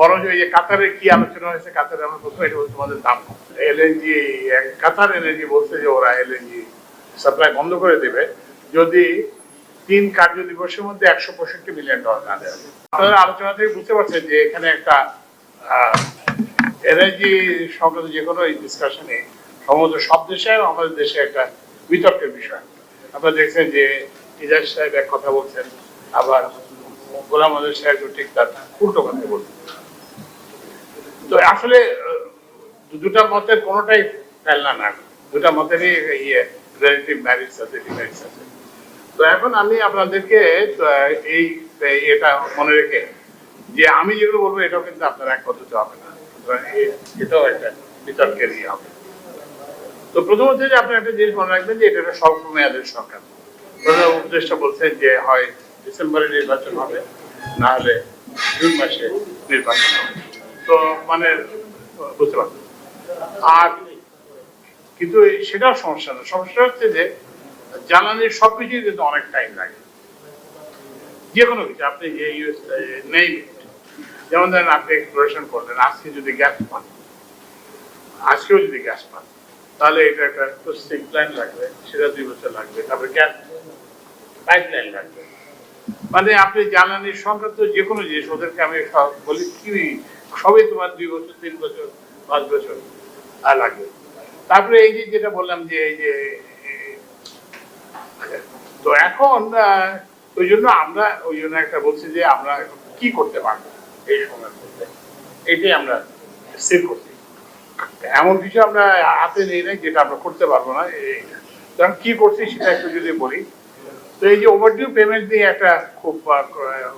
বরং এই যে কাতারে কি আলোচনা হয়েছে, কাতারে আমরা প্রথমে এটা বলছি তোমাদের দাম এলএনজি, কাতার এনার্জি বলছে যে ওরা এলএনজি সাপ্লাই বন্ধ করে দেবে যদি 3 কার্য দিবসের মধ্যে $165 মিলিয়ন না দেয়। আপনারা আলোচনা থেকে বুঝতে পারছেন যে এখানে একটা এনার্জি সংক্রান্ত যে কোনো ডিসকাশনে সম্ভবত সব দেশে আমাদের দেশে একটা বিতর্কের বিষয়। আপনারা দেখছেন যে ইজাজ সাহেব এক কথা বলছেন, আবার গোলাম আজম সাহেব ঠিক তার উল্টো কথা বলছেন। তো আসলে দুটা মতের কোনোটাই ফেলনা না, দুটা মতেরই রিলেটিভ ম্যারিটস আছে, ডিমেরিটস আছে। তো এখন আমি আপনাদেরকে এই এটা মনে রেখে যে আমি যেগুলো বলবো এটাও কিন্তু আপনার এক পদ্ধতি হবে না, এটাও একটা বিতর্কের হবে। তো প্রথমত যে আপনি একটা জিনিস মনে রাখবেন যে এটা একটা স্বল্প মেয়াদের সরকার। প্রধান উপদেষ্টা বলছেন যে হয় ডিসেম্বরে নির্বাচন হবে, না হলে জুন মাসে নির্বাচন হবে। তো মানে বুঝতে পারছেন। আর কিন্তু সেটাও সমস্যা না, সমস্যা হচ্ছে যে জ্বালানির সবকিছুই কিন্তু অনেক টাইম লাগে। যে কোনো কিছু আপনি যে নেই, যেমন ধরেন আপনি এক্সপ্লোরেশন করলেন, আজকে যদি গ্যাস পান, আজকেও যদি গ্যাস পান, তাহলে এটা একটা প্রসেসিং প্ল্যান লাগবে, সেটা 2 বছর লাগবে। তারপরে গ্যাস পাইপলাইন লাগবে। মানে আপনি জ্বালানির সংক্রান্ত যে কোনো জিনিস ওদেরকে আমি বলি কি সবই তোমার 2 বছর 3 বছর 5 বছর লাগবে। তারপরে এই যে যেটা বললাম যে এই যে তো এখন ওই জন্য আমরা ওই জন্য একটা বলছি যে আমরা কি করতে পারবো এই সময়ের মধ্যে, এটাই আমরা স্থির করছি। এমন কিছু আমরা হাতে নেই নাই যেটা আমরা করতে পারবো না। তখন কি করছি সেটা একটু যদি বলি, তো এই যে ওভারডিউ পেমেন্ট নিয়ে একটা খুব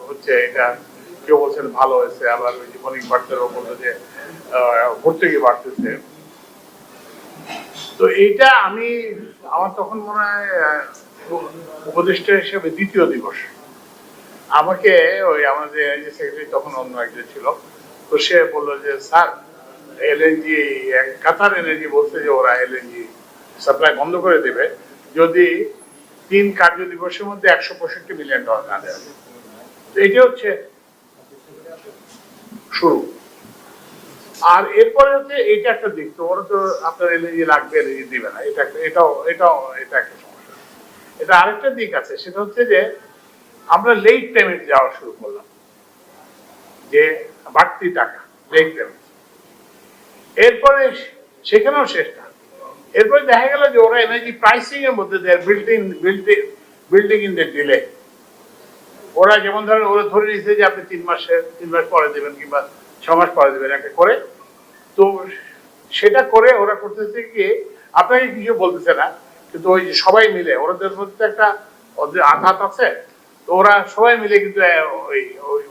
হচ্ছে, এটা কেউ বলছেন ভালো হয়েছে, আবার ওই যে মনিক বাড়তেও বললো যে ভর্তুকি বাড়তেছে। তো এইটা আমি আমার তখন মনে হয় উপদেষ্টা হিসেবে 2য় দিবস আমাকে ওই আমাদের সেক্রেটারি তখন অন্য একজন ছিল, তো সে বললো যে স্যার এলএনজি, কাতার এনার্জি বলছে যে ওরা এলএনজি সাপ্লাই বন্ধ করে দেবে যদি 3 কার্য দিবসের মধ্যে $165 মিলিয়ন না দেয়। তো এটা হচ্ছে শুরু। আর এরপরে হচ্ছে এটা একটা দিক, তো ওরা তো আপনার এলএনজি লাগবে, এলএনজি দিবে না, এটা এটা একটা সমস্যা। এটা আরেকটা দিক আছে, সেটা হচ্ছে যে আমরা লেট পেমেন্ট যাওয়া শুরু করলাম, যে বাড়তি টাকা লেট পেমেন্ট। এরপরে সেখানেও শেষ না, এরপরে দেখা গেল যে ওরা এনার্জি প্রাইসিং এর মধ্যে বিল্ডিং ইন দ্য ডিলে। ওরা যেমন ধরেন ওরা ধরে নিয়েছে যে আপনি 3 মাস পরে দেবেন কিংবা 6 মাস পরে দেবেন একটা করে। তো সেটা করে ওরা করতেছে কি, আপনাকে কিছু বলতেছে না, কিন্তু ওই যে সবাই মিলে ওদের মধ্যে একটা আঘাত আছে, তো ওরা সবাই মিলে কিন্তু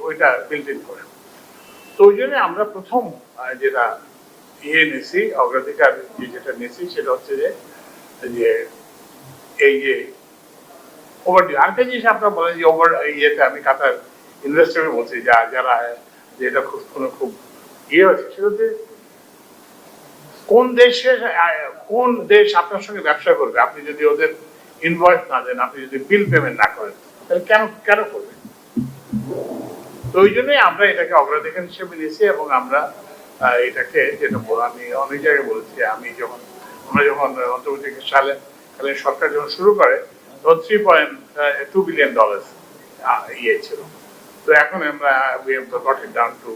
ওইটা বিল্ড ইন করে। তো ওই জন্য আমরা প্রথম যেটা নিয়েছি, অগ্রাধিকার যেটা নিয়েছি সেটা হচ্ছে যে এই যে ওভারডিউ। আরেকটা জিনিস আপনারা বলেন যে ইয়েতে আমি কাতার ইনভেস্টর বলছি যারা যেটা খুব হয়েছে, সেটা হচ্ছে কোন দেশ আপনার সঙ্গে ব্যবসা করবে আপনি যদি ওদের ইনভয়েস না দেন, আপনি যদি বিল পেমেন্ট না করেন, তাহলে কেন করবেন? তো ওই জন্যই আমরা এটাকে অগ্রাধিকার হিসেবে নিয়েছি এবং আমরা এটাকে যেটা আমি অনেক জায়গায় বলেছি, আমরা যখন অন্তর্বর্তীকালীন সরকার যখন শুরু করে তখন $3.2 বিলিয়ন ছিল। তো এখন আমরা got it down to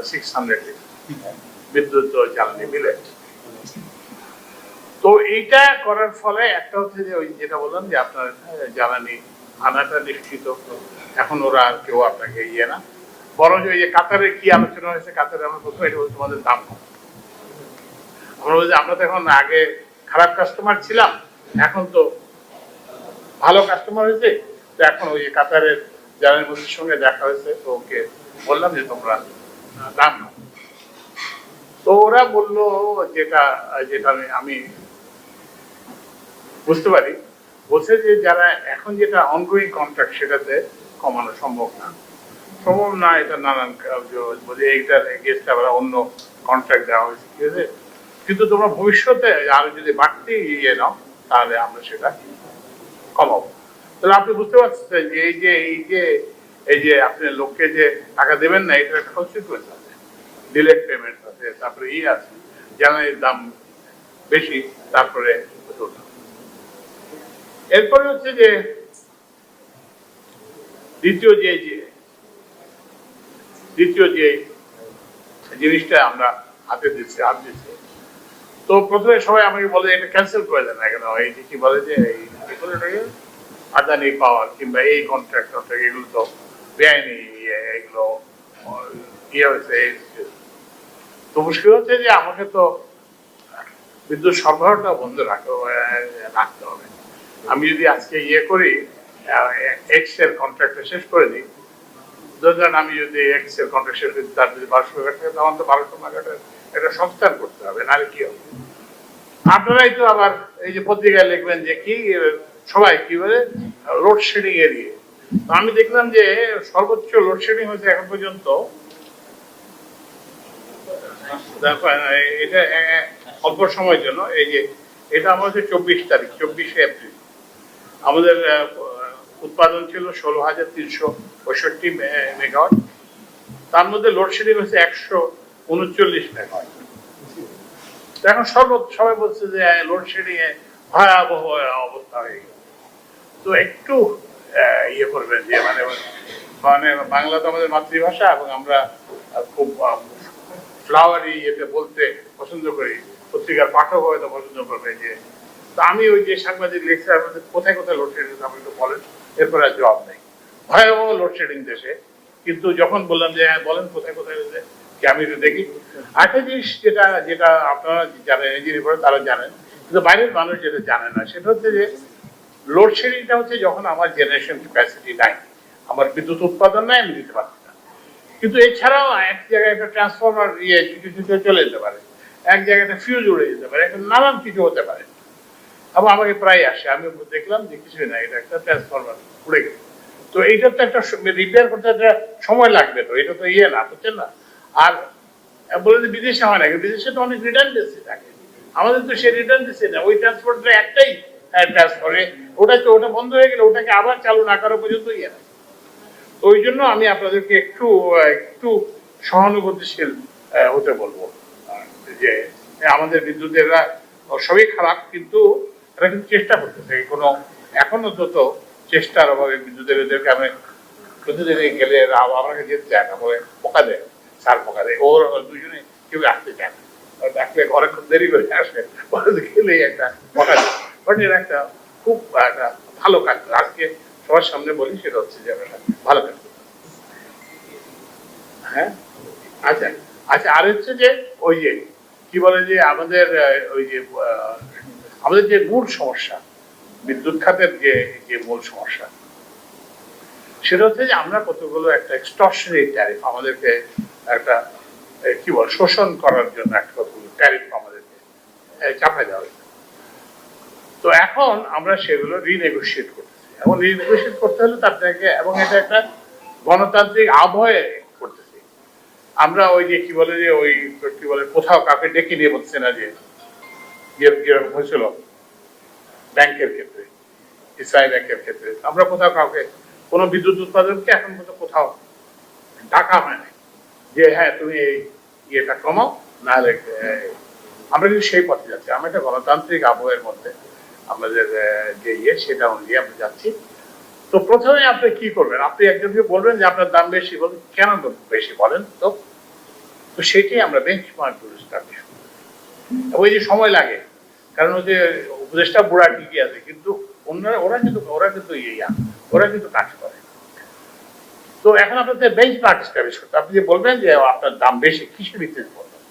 600 বিদ্যুৎ ও জ্বালানি মিলে। তো এইটা করার ফলে একটা হচ্ছে যে ওই যেটা বললাম যে আপনার জ্বালানি আনাটা নিশ্চিত, এখন ওরা আর কেউ আপনাকে না, বরং ওই যে কাতারে কি আলোচনা হয়েছে, কাতারে আমরা প্রথমে এটা বলছি তোমাদের দাম কম। আমরা বলছি আমরা তো এখন আগে খারাপ কাস্টমার ছিলাম, এখন তো ভালো কাস্টমার হয়েছে। তো এখন ওই কাতারের জ্বালানি মন্ত্রীর সঙ্গে দেখা হয়েছে, তো ওকে বললাম যে তোমরা দাম নাও। তো ওরা বললো যেটা আমি বুঝতে পারি, বলছে যে যারা এখন যেটা অনগোয়িং কন্ট্রাক্ট সেটাতে কমানো সম্ভব না, এটা নানান এইটার এগেইনস্টে আবার অন্য কন্ট্রাক্ট দেওয়া হয়েছে, ঠিক আছে, কিন্তু তোমরা ভবিষ্যতে আরো যদি বাড়তি নাও তাহলে আমরা সেটা কমাবো। তাহলে আপনি বুঝতে পারছেন যে এই যে আপনি লোককে যে টাকা দেবেন না, এটা একটা কনসিকুয়েন্স আছে। ডিলেট পেমেন্ট আছে, তারপরে আছে জ্বালানির দাম বেশি, তারপরে এরপরে হচ্ছে যে দ্বিতীয় যে জিনিসটা আমরা হাত দিচ্ছি। তো প্রথমে সবাই আমাকে বলে এটা ক্যান্সেল করে দেন না কেন, এই যে কি বলে যে আদানি পাওয়ার কিংবা এই কন্ট্রাক্ট এগুলো তো বেআইনি, এগুলো হয়েছে। তো মুশকিল হচ্ছে যে আমাকে তো বিদ্যুৎ সরবরাহটা বন্ধ রাখতে হবে। আমি যদি আজকে করি এক্স এর কন্ট্রাক্টটা শেষ করে দিই, ধরেন আমি যদি এক্স এর কন্ট্রাক্ট শেষ করি, তার যদি 1200 টাকা থাকে, তখন তো 1200 টাকাটা একটা সংস্থান করতে হবে, নাহলে কি হবে? আপনারাই তো আবার এই যে পত্রিকায় লিখবেন যে কি সবাই কি বলে লোডশেডিং এরিয়ে। তো আমি দেখলাম যে সর্বোচ্চ লোডশেডিং হয়েছে এখন পর্যন্ত, এটা অল্প সময়ের জন্য। এই যে এটা আমাদের 24শে এপ্রিল, আমাদের উৎপাদন ছিল 16,365 মেগাওয়াট, তার মধ্যে লোডশেডিং হচ্ছে 139 মেগাওয়াট। এখন সবাই বলছে যে লোডশেডিং এ ভয়াবহ অবস্থা হয়ে গেল। তো একটু করবেন যে মানে বাংলা তো আমাদের মাতৃভাষা, এবং আমরা খুব ফ্লাওয়ারি বলতে পছন্দ করি, পত্রিকার পাঠক হয়তো পছন্দ করবে। যে তো আমি ওই যে সাংবাদিক লিখছে কোথায় কোথায় লোডশেডিং আপনি একটু বলেন, এরপরে আর জবাব নেই। ভয়াবহ লোডশেডিং দেশে, কিন্তু যখন বললাম যে হ্যাঁ বলেন কোথায় কোথায় হয়েছে কি আমি একটু দেখি। একটা জিনিস যেটা আপনারা জানেন, ইঞ্জিনিয়ার করে তারা জানেন, কিন্তু বাইরের মানুষ যেটা জানে না, সেটা হচ্ছে যে লোডশেডিংটা হচ্ছে যখন আমার জেনারেশন ক্যাপাসিটি নাই, আমার বিদ্যুৎ উৎপাদন নাই, আমি দিতে পারছি না। কিন্তু এছাড়াও এক জায়গায় একটা ট্রান্সফরমার ছুটে চলে যেতে পারে, এক জায়গায় একটা ফিউজ উড়ে যেতে পারে, একটা নানান কিছু হতে পারে। এবং আমাকে প্রায় আসে, আমি দেখলাম যে কিছুই না, এটা একটা ট্রান্সফরমার উড়ে গেছে। তো এইটা তো একটা রিপেয়ার করতে একটা সময় লাগবে, তো এটা তো না, বুঝছেন না। আর বলে যে বিদেশে হয় না, বিদেশে তো অনেক রিটার্নডেন্সি থাকে, আমাদের তো সে রিটার্নডেন্সি না। ওই ট্রান্সপোর্টটা একটাই ট্রান্সফারে, ওটা বন্ধ হয়ে গেলে ওটাকে আবার চালু না করা পর্যন্ত না। ওই জন্য আমি আপনাদেরকে একটু সহানুভূতিশীল হতে বলবো, যে আমাদের বিদ্যুতেরা সবই খারাপ, কিন্তু এরা কিন্তু চেষ্টা করতেছে। কোনো এখনো তো চেষ্টার অভাবে বিদ্যুতের এদেরকে আমি প্রতিদিনে গেলে আমাকে যেতে চায় না, বলে পোকা দেয়, সার পোকা দেয়, ওর দুজনে কেউ আসতে চায় না, ডাকলে ঘরে খুব দেরি করে আসে, গেলেই একটা পোকা দেয়। বাট এর একটা খুব একটা ভালো কাজ, আজকে সবার সামনে বলি, সেটা হচ্ছে যে একটা ভালো কাজ। হ্যাঁ, আচ্ছা আচ্ছা। আর হচ্ছে যে ওই যে কি বলে যে আমাদের ওই যে আমাদের যে মূল সমস্যা, বিদ্যুৎ খাতের যে মূল সমস্যা, সেটা হচ্ছে যে আমরা কতগুলো একটা এক্সটর্শনারি ট্যারিফ, আমাদেরকে একটা কি বল শোষণ করার জন্য একটা কতগুলো ট্যারিফ আমাদেরকে চাপাই দেওয়া হয়েছে। তো এখন আমরা সেগুলো রিনেগোসিয়েট করতেছি, এবং রিনেগোসিয়েট করতে হলে তার থেকে, এবং এটা একটা গণতান্ত্রিক আবহে করতেছি আমরা। ওই যে কি বলে যে ওই কি বলে কোথাও কাউকে ডেকে নিয়ে বলছে না, যে যেরকম হয়েছিল ব্যাংকের ক্ষেত্রে, ইসরায়েল ব্যাংকের ক্ষেত্রে, আমরা কোথাও কাউকে কোন বিদ্যুৎ উৎপাদনকে এখন পর্যন্ত কোথাও ডাকা হয় না যে হ্যাঁ তুমি এই ইয়েটা কমাও, নাহলে আমরা কিন্তু সেই পথে যাচ্ছি। আমরা একটা গণতান্ত্রিক আবহের মধ্যে আমাদের যে সেটা অনুযায়ী আমরা যাচ্ছি। তো প্রথমে আপনি কি করবেন, আপনি একজনকে বলবেন যে আপনার দাম বেশি, বলবেন কেন বেশি বলেন তো। তো সেটাই আমরা বেঞ্চমার্ক করে স্টাবলিশ করি। ওই যে সময় লাগে, কারণ ওই যে উপদেষ্টা বুড়া ঠিকই আছে, কিন্তু অন্যরা ওরা কিন্তু ওরা কিন্তু কাজ করে। তো এখন আপনাদের বেঞ্চমার্ক স্টাবলিশ করতে, আপনি যে বলবেন যে আপনার দাম বেশি, কিসের ভিত্তিতে বলবেন।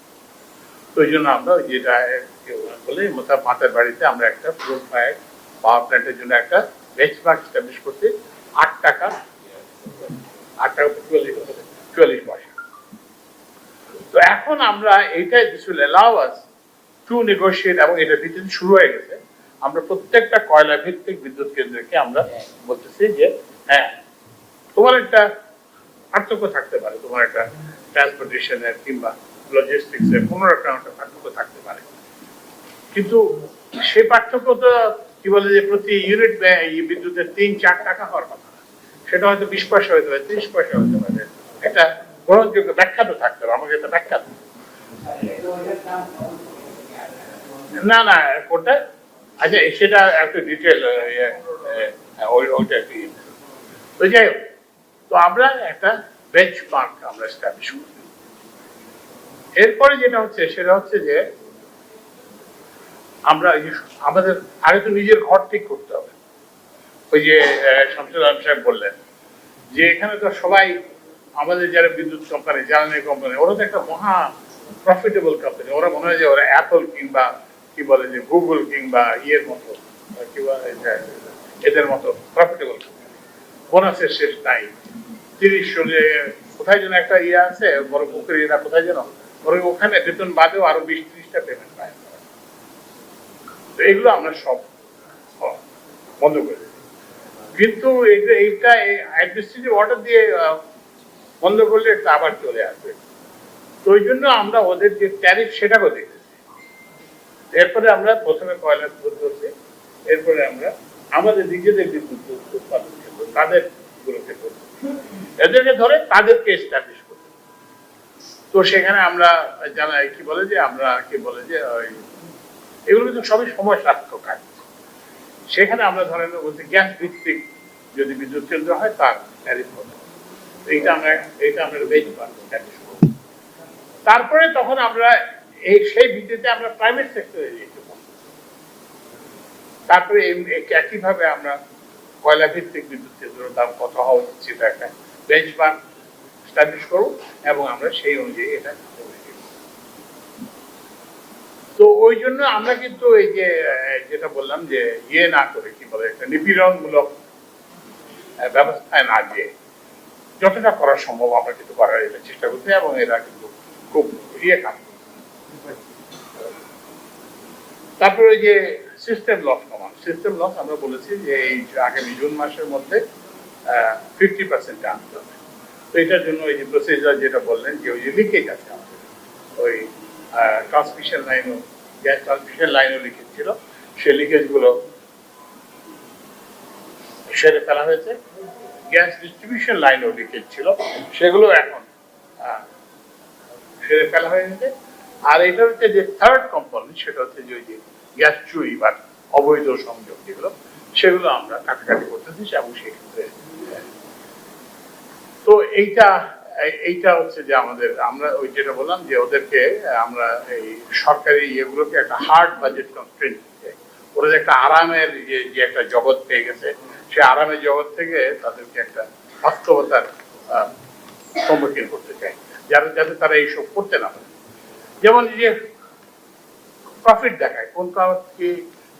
তো ওই জন্য আমরা যেটা বলে মাথার বাড়িতে আমরা একটা প্রোফাইল পাওয়ার প্ল্যান্টের জন্য একটা বেঞ্চমার্ক স্টাবলিশ করতে 8 টাকা 44 পয়সা। তো এখন আমরা এইটাই this will allow us to negotiate, এবং এটা ভিত্তিতে শুরু হয়ে গেছে। আমরা প্রত্যেকটা কয়লা ভিত্তিক বিদ্যুৎ কেন্দ্রকে আমরা বলতেছি যে হ্যাঁ তোমার একটা পার্থক্য থাকতে পারে, তোমার একটা ট্রান্সপোর্টেশনের কিংবা লজিস্টিক্সের কোনো একটা পার্থক্য থাকতে পারে, কিন্তু সেই পার্থক্য তো কি বলে যে প্রতি ইউনিট বিদ্যুতের 3-4 টাকা হওয়ার কথা, সেটা হয়তো 20 পয়সা হতে পারে, 30 পয়সা হতে পারে, একটা গ্রহণযোগ্য ব্যাখ্যা তো থাকতে হবে, আমাকে একটা ব্যাখ্যা না না কোনটা আচ্ছা সেটা একটু ডিটেল ওইটা একটু তো যাই হোক, তো আমরা একটা বেঞ্চমার্ক আমরা এস্টাবলিশ করি। এরপরে যেটা হচ্ছে সেটা হচ্ছে যে আমরা আমাদের আগে তো নিজের ঘর ঠিক করতে হবে। ওই যে শামসুল আলম সাহেব বললেন যে এখানে তো সবাই আমাদের যারা বিদ্যুৎ কোম্পানি, জ্বালানি কোম্পানি, ওরা তো একটা মহা প্রফিটেবল কোম্পানি। ওরা মনে হয় যে ওরা অ্যাপল কিংবা কি বলে যে গুগল কিংবা ইয়ের মতো কি বলে এদের মতো প্রফিটেবল বোনাসের শেষ নাই। 30 কোথায় যেন একটা ইয়ে আছে বড় পুকুরিরা কোথায় যেন ওখানে বেতন বাদেও আরো 20-30টা পেমেন্ট পায়। তো এগুলো আমরা সব বন্ধ করে দিই, কিন্তু এইটা অ্যাডমিনিস্ট্রেটিভ অর্ডার দিয়ে বন্ধ করলে এটা আবার চলে আসবে। তো ওই জন্য আমরা ওদের যে ট্যারিফ সেটাকেও দেখেছি। এরপরে আমরা প্রথমে কয়লা ধরছি, এরপরে আমরা আমাদের নিজেদের বিদ্যুৎ উৎপাদন কেন্দ্র তাদের গুলোকে করবো, এদেরকে ধরে তাদেরকে এস্টাবলিশ করবো। তো সেখানে আমরা জানাই কি বলে যে আমরা কি বলে যে এগুলো কিন্তু সবই সময় সাপেক্ষ কাজ। সেখানে আমরা ধরেন বলছি গ্যাস ভিত্তিক যদি বিদ্যুৎ কেন্দ্র হয় তার ট্যারিফ কত, এইটা আমরা বেঞ্চমার্ক স্টাবলিশ করব। তারপরে তখন আমরা সেই ভিত্তিতে আমরা প্রাইভেট সেক্টরে যেতে পারব। তারপরে একইভাবে আমরা কয়লা ভিত্তিক বিদ্যুৎ কেন্দ্রের দাম কত হওয়া উচিত সেটা একটা বেঞ্চমার্ক স্টাবলিশ করব এবং আমরা সেই অনুযায়ী এটা তো ওই জন্য আমরা কিন্তু এই যে যেটা বললাম যে ইয়ে না করে কি বলে একটা নিপীড়নমূলক ব্যবস্থায় না গিয়ে যতটা করা সম্ভব আমরা কিন্তু করার এটা চেষ্টা করছি এবং এরা কিন্তু খুব ইয়ে কাজ। তারপরে ওই যে সিস্টেম লস কমান, সিস্টেম লস আমরা বলেছি যে এই আগামী জুন মাসের মধ্যে 50% আনতে হবে। তো এটার জন্য ওই যে প্রসিজার যেটা বললেন যে ওই যে লিকেজ আছে আমাদের ওই ট্রান্সমিশন লাইনও, গ্যাস ট্রান্সমিশন লাইনও লিকেজ ছিল, সেই লিকেজ গুলো সেরে ফেলা হয়েছে। গ্যাস ডিস্ট্রিবিউশন লাইনও লিকেজ ছিল, সেগুলো এখন সেরে ফেলা হয়েছে। আর এটা হচ্ছে যে থার্ড কম্পোনেন্ট, সেটা হচ্ছে যে ওই যে গ্যাস চুরি বা অবৈধ সংযোগ যেগুলো, সেগুলো আমরা কাটাকাটি করতেছি এবং সেক্ষেত্রে তো এইটা হচ্ছে যে আমাদের আমরা ওই যেটা বললাম যে ওদেরকে আমরা এই সরকারি ইয়েগুলোকে একটা হার্ড বাজেট কনস্ট্রেন্ট, ওরা যে একটা আরামের যে একটা জগৎ পেয়ে গেছে, সে আরামের জগৎ থেকে তাদেরকে একটা বাস্তবতার সম্মুখীন করতে চাই, যাতে তারা এইসব করতে না পারে। যেমন যে প্রফিট দেখায় কোন কি,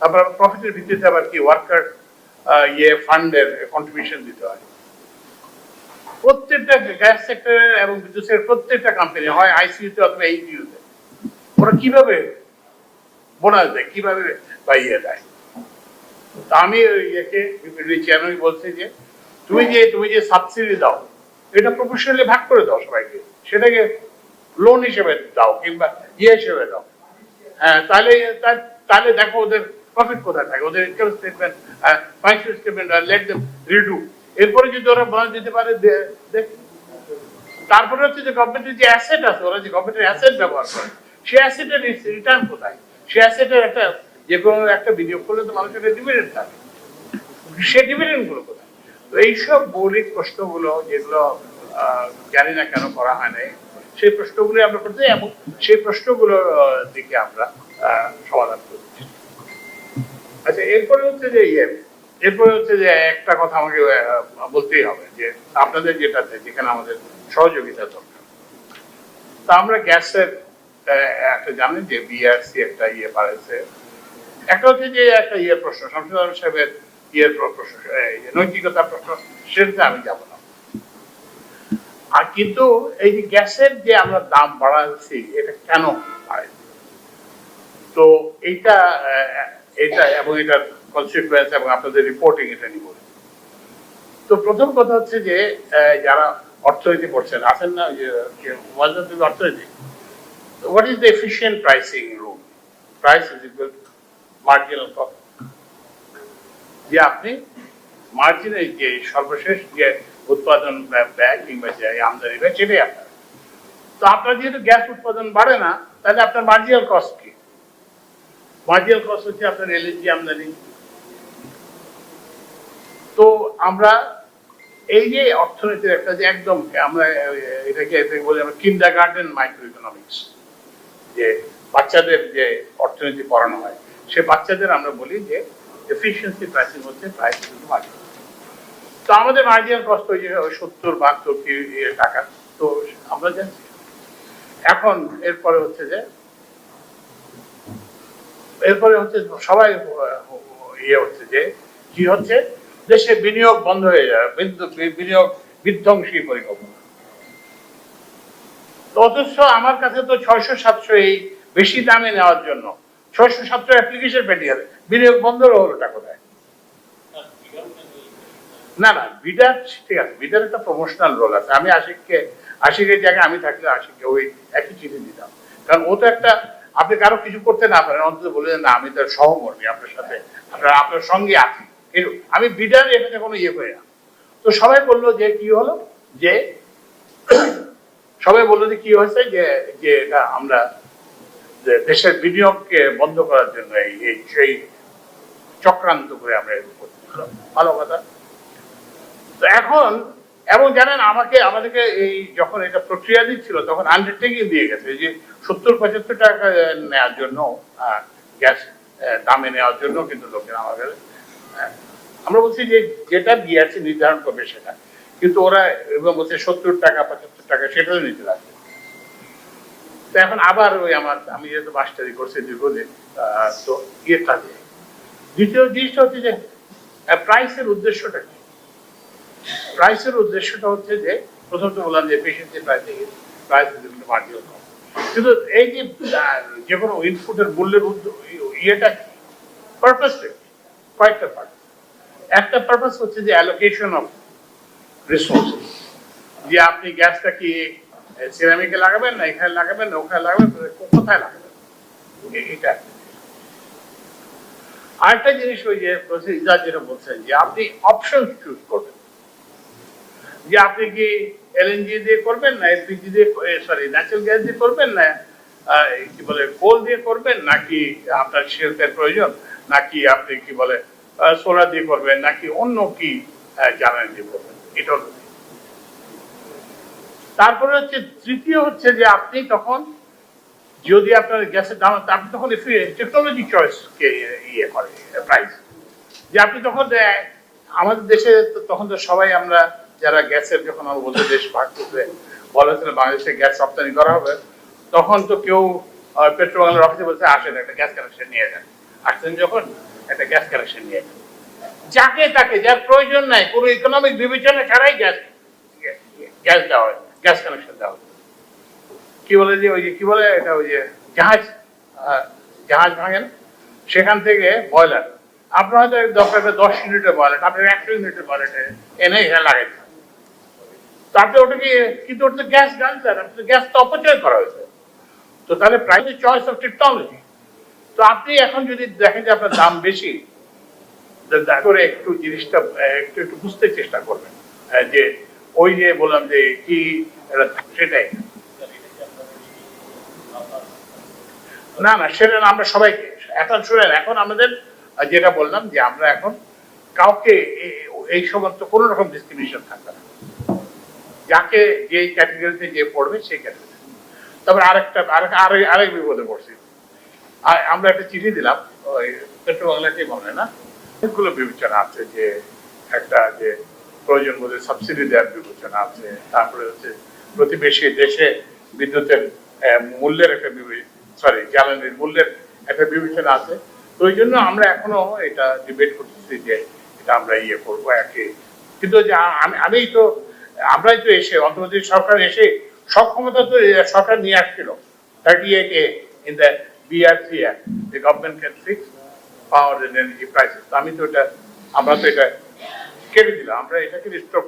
আবার প্রফিটের ভিত্তিতে আবার কি ওয়ার্কার ইয়ে ফান্ডের কন্ট্রিবিউশন দিতে হয়। প্রত্যেকটা গ্যাস সেক্টরে এবং বিদ্যুৎ সেক্টরের প্রত্যেকটা কোম্পানি হয় আইসিইউতে অথবা এইচইউতে, ওরা কিভাবে বোনাস দেয়, কিভাবে বা ইয়ে দেয়। আমি ইয়েকে চেয়ারম্যান বলছি যে তুমি যে সাবসিডি দাও এটা প্রফেশনালি ভাগ করে দাও সবাইকে, সেটাকে লোন হিসেবে দাও কিংবা ইয়ে হিসেবে দাও। হ্যাঁ, তাহলে দেখো ওদের প্রফিট কোথায় থাকে, ওদের income statement financial statement let them redo. এরপরে যদি ওরা বোনাস দিতে পারে দেখ। তারপরে হচ্ছে যে গভর্নমেন্টের যে অ্যাসেট আছে, ওরা যে গভর্নমেন্টের অ্যাসেট ব্যবহার করে, সেই অ্যাসেটের রিটার্ন কোথায়, সেই অ্যাসেটের একটা যে কোনো একটা বিনিয়োগ করলে তো মানুষের ডিভিডেন্ড থাকে, সেই ডিভিডেন্ড গুলো কোথায়। তো এইসব মৌলিক প্রশ্নগুলো যেগুলো জানি না কেন করা হয় নাই, সেই প্রশ্নগুলো আমরা করতে এবং সেই প্রশ্নগুলোর দিকে আমরা সমাধান করছি। আচ্ছা, এরপরে হচ্ছে যে একটা কথা আমাকে বলতেই হবে যে আপনাদের যেটাতে যেখানে আমাদের সহযোগিতা দরকার, তা আমরা গ্যাসের একটা জানেন যে বিআরসি একটা ইয়ে বাড়াইছে। একটা হচ্ছে যে একটা ইয়ে প্রশ্ন, শামসুল আলম সাহেবের ইয়ের প্রশ্ন, নৈতিকতার প্রশ্ন, সেটাতে আমি যাব না। আর কিন্তু এই যে গ্যাসের যে আমরা দাম বাড়াচ্ছি, এটা কেন বাড়াইছি, তো এইটা এবং এটার কনসিকুয়েন্স এবং আপনাদের রিপোর্টিং এটা নিব। তো প্রথম কথা হচ্ছে যে যারা অর্থনীতি পড়ছেন আছেন না, যে অর্থনীতি, what is the efficient pricing rule? Price is equal to marginal profit. যে আপনি মার্জিনের যে সর্বশেষ যে উৎপাদন ব্যয় কিংবা যে আমদানি ব্যয়, সেটাই আপনার তো আপনার যেহেতু গ্যাস উৎপাদন বাড়ে না, তাহলে আপনার মার্জিনাল কস্ট কি? মার্জিনাল কস্ট হচ্ছে আপনার এলএনজি আমদানি। তো আমরা এই যে অর্থনীতির একটা যে একদম আমরা এটাকে বলি আমরা কিন্ডারগার্টেন মাইক্রো ইকোনমিক্স, যে বাচ্চাদের যে অর্থনীতি পড়ানো হয়, সে বাচ্চাদের আমরা বলি যে এফিসিয়েন্সি প্রাইসিং হচ্ছে প্রাইস টু মার্জিন। তো আমাদের মার্জিনাল কস্ট ওই যে 70-72 টাকা, তো আমরা জানি। এখন এরপরে হচ্ছে যে সবাই ইয়ে হচ্ছে যে কি হচ্ছে, দেশে বিনিয়োগ বন্ধ হয়ে যাবে, বিনিয়োগ বিধ্বংসী পরিকল্পনা। অথচ আমার কাছে তো 600-700 এই বেশি দামে নেওয়ার জন্য 600-700 অ্যাপ্লিকেশন পেটি হবে, বিনিয়োগ বন্ধ হলোটা কোথায়? না না, বিডার ঠিক আছে, বিডার একটা প্রমোশনাল রোল আছে। আমি আশিকের জায়গায় আমি থাকলে আশিককে ওই একই চিঠি দিতাম, কারণ ও তো একটা, আপনি কারো কিছু করতে না পারেন অন্তত বলে না আমি তার সহকর্মী, আপনার সাথে আপনার সঙ্গে আছি, আমি বিডার এটাতে কোনো ইয়ে করে না। তো সবাই বললো যে কি হলো, যে সবাই বললো যে কি হয়েছে, যে এটা আমরা দেশের বিনিয়োগকে বন্ধ করার জন্য সেই চক্রান্ত করে আমরা ভালো কথা। তো এখন এবং জানেন আমাদেরকে এই যখন এটা প্রক্রিয়া দিচ্ছিল তখন আন্ডারটেকিং দিয়ে গেছে যে 70-75 টাকা নেওয়ার জন্য, গ্যাস দামে নেওয়ার জন্য কিন্তু লোকেরা আমাদের, আমরা বলছি যে যেটা দিয়েছে নির্ধারণ করবে সেটা, কিন্তু ওরা এবং বলছে 70 টাকা 75 টাকা সেটাও নিতে লাগবে। তো এখন আবার ওই আমি যেহেতু মাস্টারি করছি দীর্ঘদিন, তো ইয়েটা দিয়ে দ্বিতীয় জিনিসটা হচ্ছে যে প্রাইসের উদ্দেশ্যটা কি? প্রাইসের উদ্দেশ্যটা হচ্ছে যে প্রথমত বললাম যে এফিসিয়েন্সি প্রাইস মার্জিনাল কস্ট, কিন্তু এই যে কোনো ইনপুটের মূল্যের ইয়েটা কি, পারপাসটা কয়েকটা পার্ট। একটা পারপাস হচ্ছে যে অ্যালোকেশন অফ রিসোর্সেস, যে আপনি গ্যাসটা কি সিরামিকে লাগাবেন না এখানে লাগাবেন না ওখানে লাগাবেন, কোথায় লাগাবেন, এটা। আরেকটা জিনিস ওই যে ইজাজ যেটা বলছেন যে আপনি অপশন চুজ করবেন, যে আপনি কি এলএনজি দিয়ে করবেন না এলপিজি দিয়ে, ন্যাচারাল গ্যাস দিয়ে করবেন না কি বলে কোল দিয়ে করবেন, নাকি আপনার শিল্পের প্রয়োজন, নাকি আপনি কি বলে সোলার দিয়ে করবেন, নাকি অন্য কি জ্বালানি দিয়ে করবেন, এটা হলো। তারপরে হচ্ছে তৃতীয় হচ্ছে যে আপনি তখন যদি আপনার গ্যাসের দাম, আপনি তখন টেকনোলজি চয়েস কে ইয়ে করে প্রাইস, যে আপনি তখন আমাদের দেশে তখন তো সবাই আমরা যারা গ্যাসের যখন আমরা বলতে দেশ ভাগ করতে বলা হয়েছিল বাংলাদেশে গ্যাস রপ্তানি করা হবে, তখন তো কেউ পেট্রোল অফিসে বলছে আসেন একটা গ্যাস কানেকশন নিয়ে যান, আসছেন যখন একটা গ্যাস কানেকশন নিয়ে যান, যাকে তাকে যার প্রয়োজন নাই কোনো ইকোনমিক বিবেচনা ছাড়াই গ্যাস দেওয়া হয়, গ্যাস কানেকশন দেওয়া হয়। কি বলে যে ওই যে কি বলে এটা ওই যে জাহাজ ভাঙেন সেখান থেকে বয়লার, আপনার হয়তো দরকার 10 ইউনিটের বয়লার, আপনার 100 ইউনিটের বয়লারে এনে এখানে লাগাইতে, তারপরে ওটা কি, কিন্তু ওটা তো গ্যাস গান, আপনি গ্যাস তো অপচয় করা হয়েছে। তো তাহলে প্রাইস চয়েস অফ টেকনোলজি। তো আপনি এখন যদি দেখেন যে আপনার দাম বেশি, করে একটু জিনিসটা একটু বুঝতে চেষ্টা করবেন, যে ওই যে বললাম যে কি সেটাই না না সেটা আমরা সবাইকে এখন শুনেন, এখন আমাদের যেটা বললাম যে আমরা এখন কাউকে এই সমস্ত কোন রকম ডিসক্রিমিনেশন থাকবে না, যাকে যে ক্যাটাগরিতে যে পড়বে সেই ক্যাটাগরি। তারপরে আরেক বিপদে পড়ছি, আমরা একটা চিঠি দিলাম ওই পেট্রো বাংলাকে বলে না, অনেকগুলো বিবেচনা আছে, যে একটা যে প্রয়োজন বোধে সাবসিডি দেওয়ার বিবেচনা আছে, তারপরে হচ্ছে প্রতিবেশী দেশে বিদ্যুতের মূল্যের একটা জ্বালানির মূল্যের একটা বিবেচনা আছে। তো ওই জন্য আমরা এখনো এটা ডিবেট করতেছি যে এটা আমরা ইয়ে করবো একে, কিন্তু আমরাই তো এসে অন্তর্বর্তী সরকার এসে সব ক্ষমতা তো সরকার নিয়ে আসছিল 38A in the BRC Act, the government can fix power and energy prices। আমরা তো এটা কেটে দিলাম, আমরা এটাকে রিস্টোর